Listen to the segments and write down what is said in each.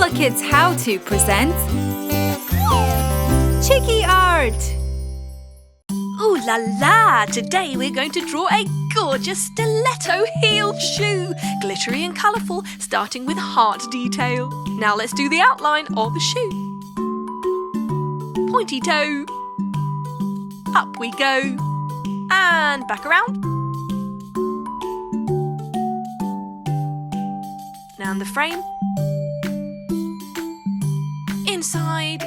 HooplaKidz How To presents Chiki Art! Ooh la la! Today we're going to draw a gorgeous stiletto heel shoe, glittery and colourful, starting with heart detail. Now let's do the outline of the shoe. Pointy toe. Up we go. And back around. Now in the frame. Inside.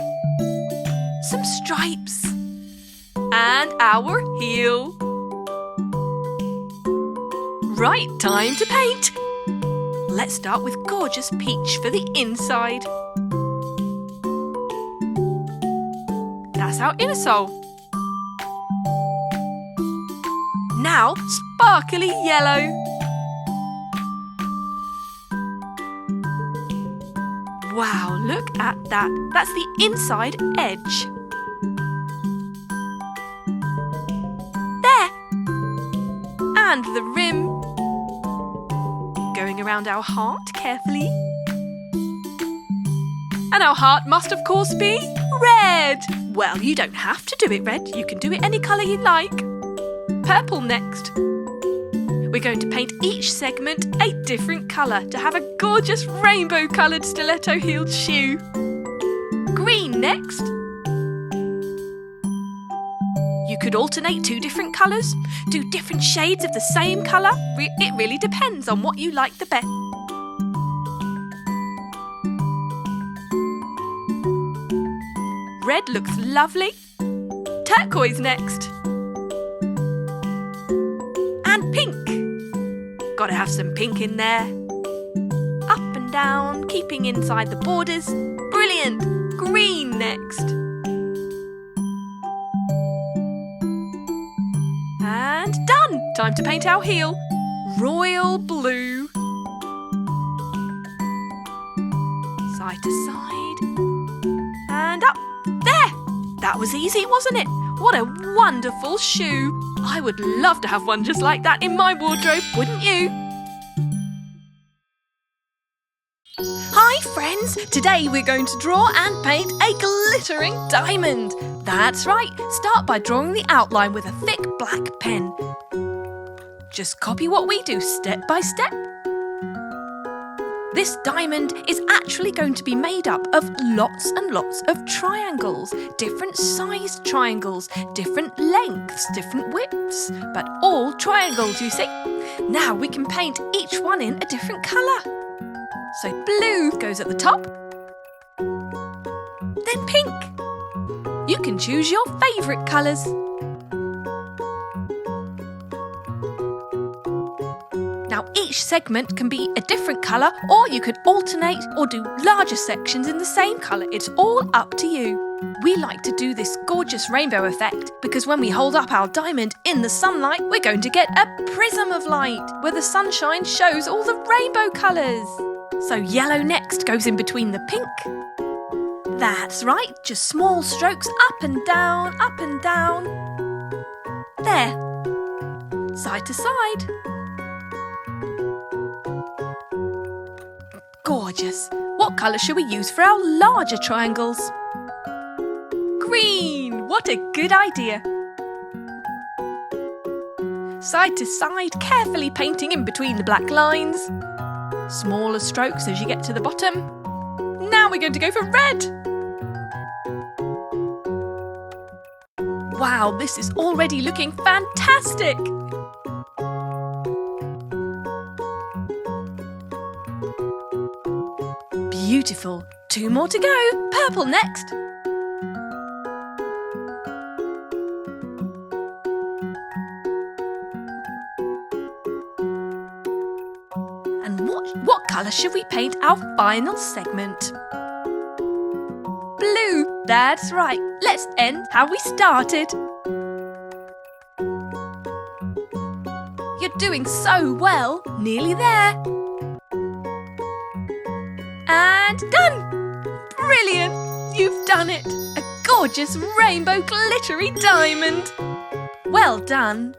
Some stripes. And our heel. Right, time to paint. Let's start with gorgeous peach for the inside. That's our inner sole. Now, sparkly yellow. Wow, look at that. That's the inside edge. There. And the rim. Going around our heart carefully. And our heart must, of course, be red. Well, you don't have to do it red. You can do it any colour you like. Purple next. We're going to paint each segment a different colour to have a gorgeous rainbow-coloured stiletto-heeled shoe. Green next. You could alternate two different colours, do different shades of the same colour. It really depends on what you like the best. Red looks lovely. Turquoise next. And pink. Gotta have some pink in there. Up and down, keeping inside the borders. Brilliant! Green next. And done! Time to paint our heel. Royal blue. Side to side. And up. There! That was easy, wasn't it? What a wonderful shoe. I would love to have one just like that in my wardrobe, wouldn't you? Hi friends! Today we're going to draw and paint a glittering diamond. That's right, start by drawing the outline with a thick black pen. Just copy what we do step by step. This diamond is actually going to be made up of lots and lots of triangles, different sized triangles, different lengths, different widths, but all triangles, you see. Now we can paint each one in a different colour. So blue goes at the top, then pink. You can choose your favourite colours. Now each segment can be a different colour, or you could alternate or do larger sections in the same colour. It's all up to you. We like to do this gorgeous rainbow effect because when we hold up our diamond in the sunlight, we're going to get a prism of light where the sunshine shows all the rainbow colours. So yellow next goes in between the pink. That's right, just small strokes up and down, up and down. There. Side to side. Gorgeous. What colour should we use for our larger triangles? Green! What a good idea. Side to side, carefully painting in between the black lines. Smaller strokes as you get to the bottom. Now we're going to go for red. Wow, this is already looking fantastic. Beautiful. 2 more to go. Purple next. And what colour should we paint our final segment? Blue. That's right. Let's end how we started. You're doing so well. Nearly there. And done! Brilliant! You've done it! A gorgeous rainbow glittery diamond! Well done!